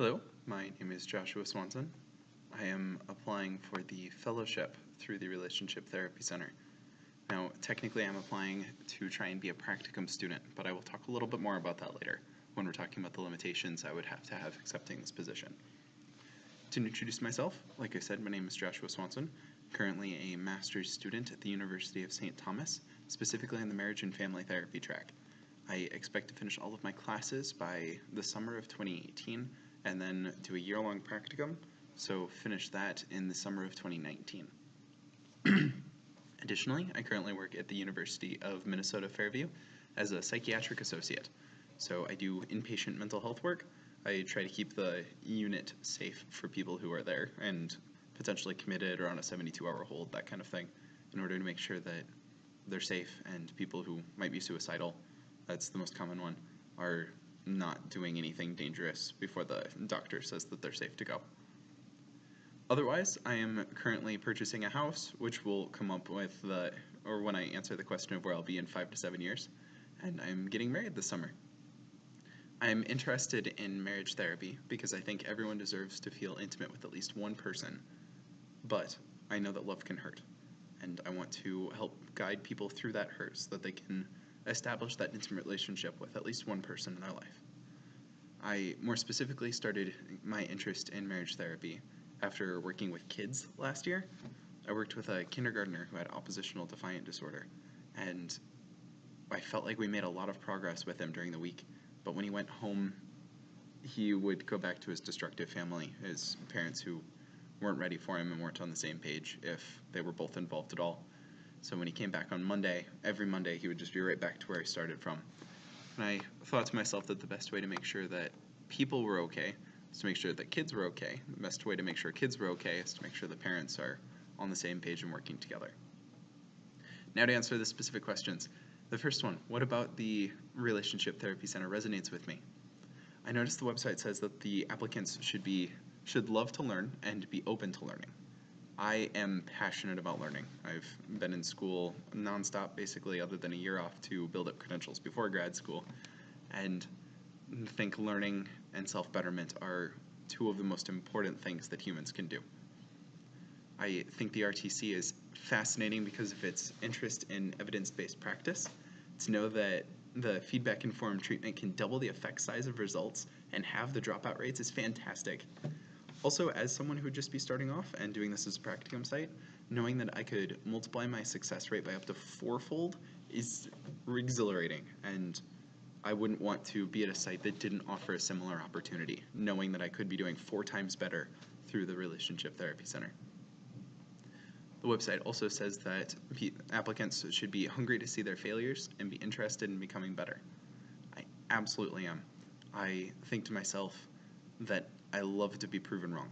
Hello, my name is Joshua Swanson. I am applying for the fellowship through the Relationship Therapy Center. Now, technically I'm applying to try and be a practicum student, but I will talk a little bit more about that later when we're talking about the limitations I would have to have accepting this position. To introduce myself, like I said, my name is Joshua Swanson, currently a master's student at the University of St. Thomas, specifically in the Marriage and Family Therapy track. I expect to finish all of my classes by the summer of 2018 and then do a year-long practicum, so finish that in the summer of 2019. Additionally, I currently work at the University of Minnesota Fairview as a psychiatric associate. So I do inpatient mental health work. I try to keep the unit safe for people who are there and potentially committed or on a 72-hour hold, that kind of thing, in order to make sure that they're safe and people who might be suicidal, that's the most common one, are not doing anything dangerous before the doctor says that they're safe to go. Otherwise, I am currently purchasing a house, which will come up with when I answer the question of where I'll be in 5 to 7 years, and I'm getting married this summer. I'm interested in marriage therapy because I think everyone deserves to feel intimate with at least one person, but I know that love can hurt, and I want to help guide people through that hurt so that they can establish that intimate relationship with at least one person in their life. I more specifically started my interest in marriage therapy after working with kids last year. I worked with a kindergartner who had oppositional defiant disorder, and I felt like we made a lot of progress with him during the week, but when he went home, he would go back to his destructive family, his parents who weren't ready for him and weren't on the same page if they were both involved at all. So when he came back on Monday, every Monday he would just be right back to where he started from. And I thought to myself that the best way to make sure that people were okay is to make sure that kids were okay. The best way to make sure kids were okay is to make sure the parents are on the same page and working together. Now to answer the specific questions. The first one, what about the Relationship Therapy Center resonates with me? I noticed the website says that the applicants should love to learn and be open to learning. I am passionate about learning. I've been in school nonstop, basically, other than a year off to build up credentials before grad school, and think learning and self-betterment are two of the most important things that humans can do. I think the RTC is fascinating because of its interest in evidence-based practice. To know that the feedback-informed treatment can double the effect size of results and have the dropout rates is fantastic. Also, as someone who would just be starting off and doing this as a practicum site, knowing that I could multiply my success rate by up to 4-fold is exhilarating, and I wouldn't want to be at a site that didn't offer a similar opportunity, knowing that I could be doing 4 times better through the Relationship Therapy Center. The website also says that applicants should be hungry to see their failures and be interested in becoming better. I absolutely am. I think to myself that I love to be proven wrong.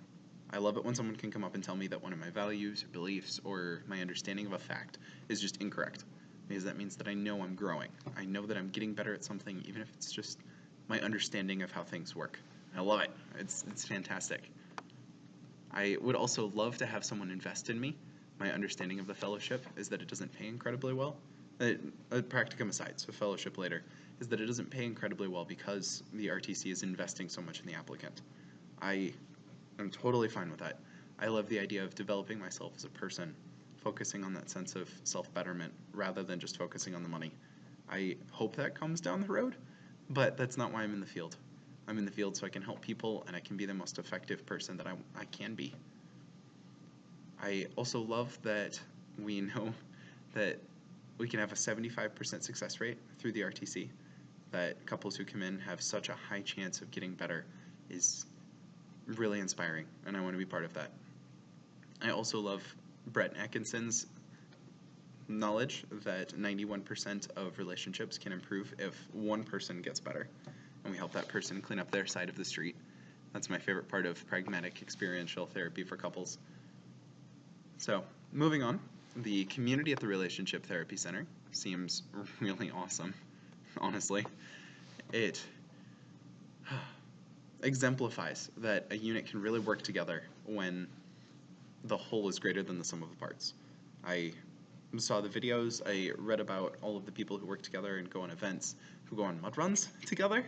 I love it when someone can come up and tell me that one of my values, or beliefs, or my understanding of a fact is just incorrect, because that means that I know I'm growing. I know that I'm getting better at something, even if it's just my understanding of how things work. I love it. It's fantastic. I would also love to have someone invest in me. My understanding of the fellowship is that it doesn't pay incredibly well. Practicum aside, so fellowship later, is that it doesn't pay incredibly well because the RTC is investing so much in the applicant. I am totally fine with that. I love the idea of developing myself as a person, focusing on that sense of self-betterment rather than just focusing on the money. I hope that comes down the road, but that's not why I'm in the field. I'm in the field so I can help people and I can be the most effective person that I can be. I also love that we know that we can have a 75% success rate through the RTC, that couples who come in have such a high chance of getting better is really inspiring, and I want to be part of that. I also love Brett Atkinson's knowledge that 91% of relationships can improve if one person gets better, and we help that person clean up their side of the street. That's my favorite part of pragmatic experiential therapy for couples. So, moving on, the community at the Relationship Therapy Center seems really awesome, honestly. It exemplifies that a unit can really work together when the whole is greater than the sum of the parts. I saw the videos, I read about all of the people who work together and go on events, who go on mud runs together,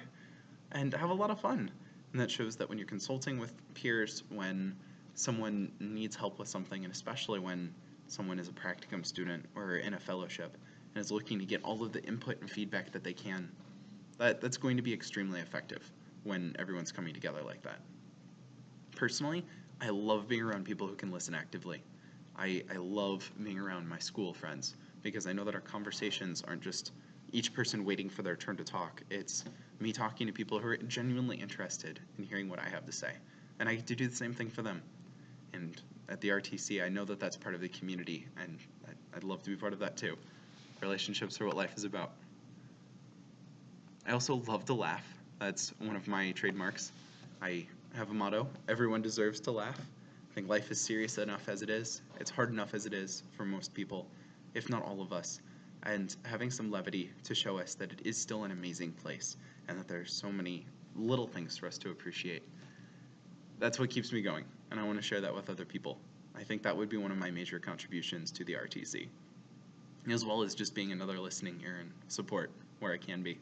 and have a lot of fun. And that shows that when you're consulting with peers, when someone needs help with something, and especially when someone is a practicum student or in a fellowship and is looking to get all of the input and feedback that they can, that's going to be extremely effective when everyone's coming together like that. Personally, I love being around people who can listen actively. I love being around my school friends because I know that our conversations aren't just each person waiting for their turn to talk. It's me talking to people who are genuinely interested in hearing what I have to say. And I get to do the same thing for them. And at the RTC, I know that that's part of the community, and I'd love to be part of that too. Relationships are what life is about. I also love to laugh. That's one of my trademarks. I have a motto: everyone deserves to laugh. I think life is serious enough as it is. It's hard enough as it is for most people, if not all of us. And having some levity to show us that it is still an amazing place and that there's so many little things for us to appreciate. That's what keeps me going, and I want to share that with other people. I think that would be one of my major contributions to the RTC, as well as just being another listening ear and support where I can be.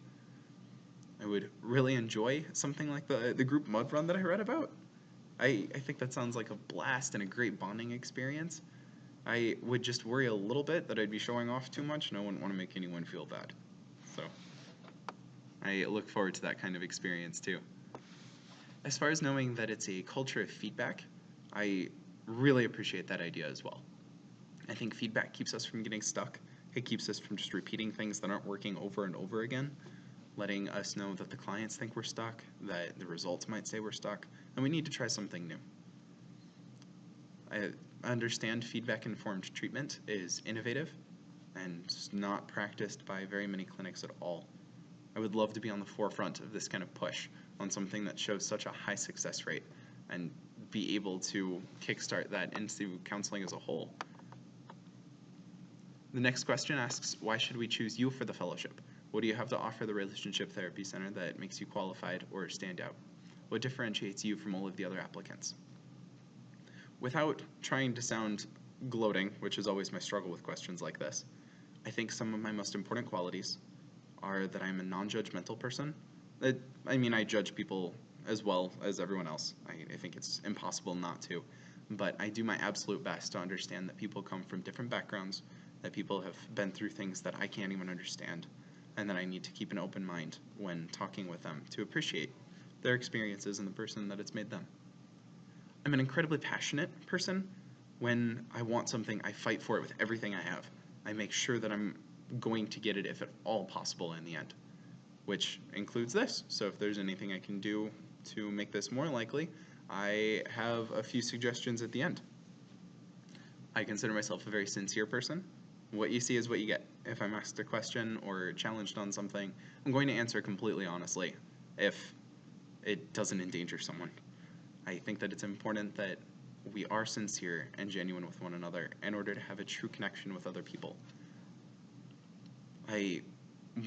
I would really enjoy something like the group mud run that I read about. I think that sounds like a blast and a great bonding experience. I would just worry a little bit that I'd be showing off too much, and I wouldn't want to make anyone feel bad. So I look forward to that kind of experience too. As far as knowing that it's a culture of feedback, I really appreciate that idea as well. I think feedback keeps us from getting stuck. It keeps us from just repeating things that aren't working over and over again, letting us know that the clients think we're stuck, that the results might say we're stuck, and we need to try something new. I understand feedback-informed treatment is innovative and not practiced by very many clinics at all. I would love to be on the forefront of this kind of push on something that shows such a high success rate and be able to kickstart that into counseling as a whole. The next question asks, why should we choose you for the fellowship? What do you have to offer the Relationship Therapy Center that makes you qualified or stand out? What differentiates you from all of the other applicants? Without trying to sound gloating, which is always my struggle with questions like this, I think some of my most important qualities are that I'm a non-judgmental person. I judge people as well as everyone else. I think it's impossible not to. But I do my absolute best to understand that people come from different backgrounds, that people have been through things that I can't even understand, and that I need to keep an open mind when talking with them to appreciate their experiences and the person that it's made them. I'm an incredibly passionate person. When I want something, I fight for it with everything I have. I make sure that I'm going to get it if at all possible in the end, which includes this. So if there's anything I can do to make this more likely, I have a few suggestions at the end. I consider myself a very sincere person. What you see is what you get. If I'm asked a question or challenged on something, I'm going to answer completely honestly if it doesn't endanger someone. I think that it's important that we are sincere and genuine with one another in order to have a true connection with other people. I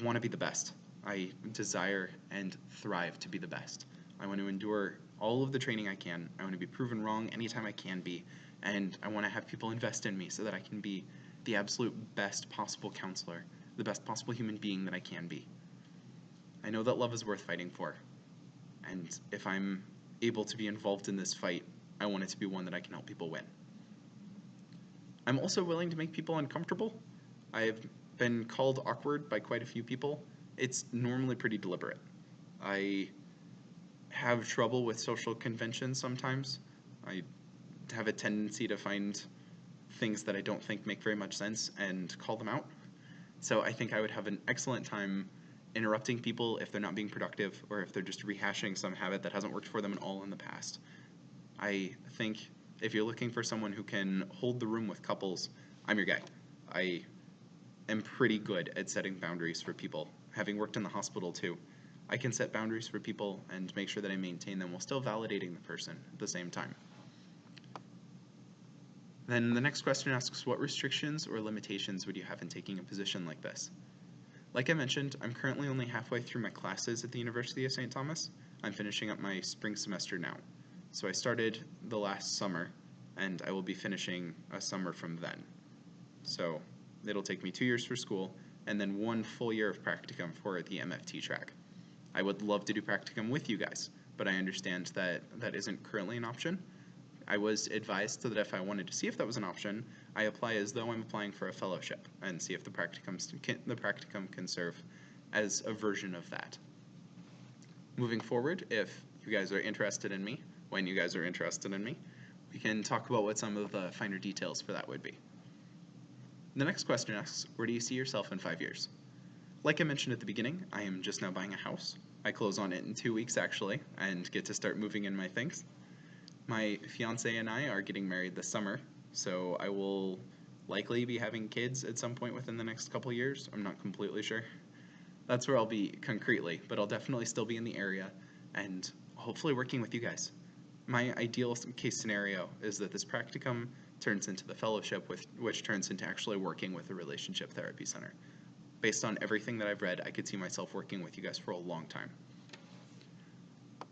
want to be the best. I desire and thrive to be the best. I want to endure all of the training I can. I want to be proven wrong anytime I can be. And I want to have people invest in me so that I can be the absolute best possible counselor, the best possible human being that I can be. I know that love is worth fighting for. And if I'm able to be involved in this fight, I want it to be one that I can help people win. I'm also willing to make people uncomfortable. I've been called awkward by quite a few people. It's normally pretty deliberate. I have trouble with social conventions sometimes. I have a tendency to find things that I don't think make very much sense and call them out. So I think I would have an excellent time interrupting people if they're not being productive or if they're just rehashing some habit that hasn't worked for them at all in the past. I think if you're looking for someone who can hold the room with couples, I'm your guy. I am pretty good at setting boundaries for people. Having worked in the hospital too, I can set boundaries for people and make sure that I maintain them while still validating the person at the same time. Then the next question asks, what restrictions or limitations would you have in taking a position like this? Like I mentioned, I'm currently only halfway through my classes at the University of St. Thomas. I'm finishing up my spring semester now. So I started the last summer, and I will be finishing a summer from then. So it'll take me 2 years for school, and then 1 full year of practicum for the MFT track. I would love to do practicum with you guys, but I understand that that isn't currently an option. I was advised that if I wanted to see if that was an option, I apply as though I'm applying for a fellowship and see if the practicum can serve as a version of that. Moving forward, if you guys are interested in me, when you guys are interested in me, we can talk about what some of the finer details for that would be. The next question asks, where do you see yourself in 5 years? Like I mentioned at the beginning, I am just now buying a house. I close on it in 2 weeks actually, and get to start moving in my things. My fiance and I are getting married this summer, so I will likely be having kids at some point within the next couple years. I'm not completely sure. That's where I'll be concretely, but I'll definitely still be in the area and hopefully working with you guys. My ideal case scenario is that this practicum turns into the fellowship, which turns into actually working with a relationship therapy center. Based on everything that I've read, I could see myself working with you guys for a long time.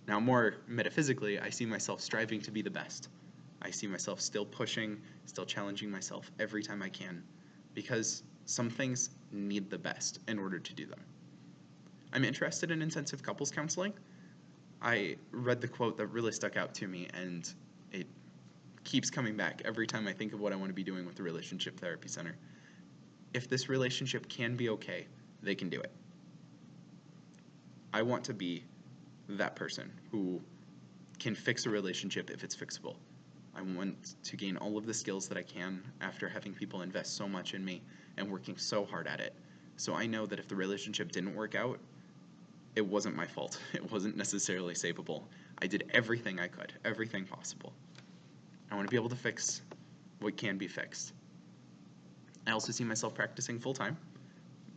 Now, more metaphysically, I see myself striving to be the best. I see myself still pushing, still challenging myself every time I can, because some things need the best in order to do them. I'm interested in intensive couples counseling. I read the quote that really stuck out to me, and it keeps coming back every time I think of what I want to be doing with the relationship therapy center. If this relationship can be okay, they can do it. I want to be that person who can fix a relationship if it's fixable. I want to gain all of the skills that I can after having people invest so much in me and working so hard at it. So I know that if the relationship didn't work out, it wasn't my fault. It wasn't necessarily savable. I did everything I could, everything possible. I want to be able to fix what can be fixed. I also see myself practicing full-time.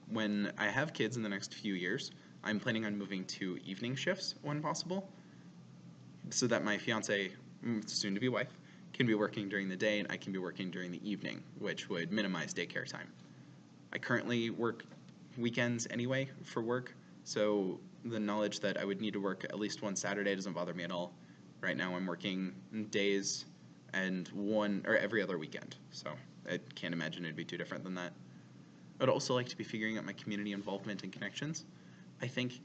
When I have kids in the next few years, I'm planning on moving to evening shifts when possible, so that my fiance, soon-to-be wife, can be working during the day and I can be working during the evening, which would minimize daycare time. I currently work weekends anyway for work, so the knowledge that I would need to work at least one Saturday doesn't bother me at all. Right now I'm working days and one or every other weekend, so I can't imagine it'd be too different than that. I'd also like to be figuring out my community involvement and connections. I think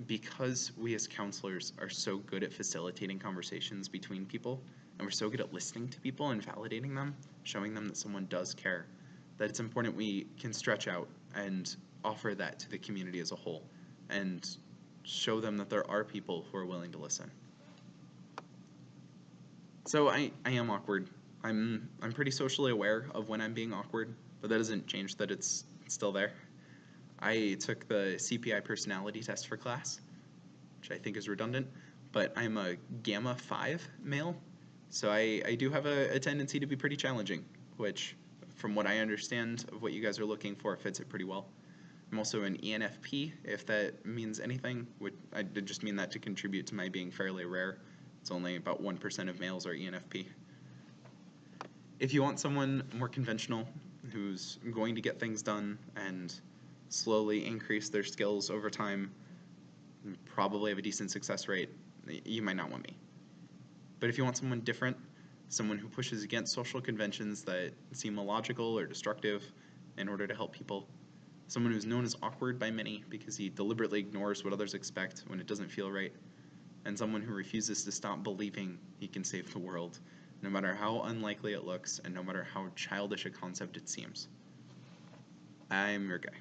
because we as counselors are so good at facilitating conversations between people, and we're so good at listening to people and validating them, showing them that someone does care, that it's important we can stretch out and offer that to the community as a whole, and show them that there are people who are willing to listen. So I am awkward. I'm pretty socially aware of when I'm being awkward, but that doesn't change that it's still there. I took the CPI personality test for class, which I think is redundant, but I'm a Gamma 5 male, so I do have a tendency to be pretty challenging, which, from what I understand of what you guys are looking for, fits it pretty well. I'm also an ENFP, if that means anything. I did just mean that to contribute to my being fairly rare. It's only about 1% of males are ENFP. If you want someone more conventional, who's going to get things done and slowly increase their skills over time, probably have a decent success rate, you might not want me. But if you want someone different, someone who pushes against social conventions that seem illogical or destructive in order to help people, someone who's known as awkward by many because he deliberately ignores what others expect when it doesn't feel right, and someone who refuses to stop believing he can save the world, no matter how unlikely it looks and no matter how childish a concept it seems, I'm your guy.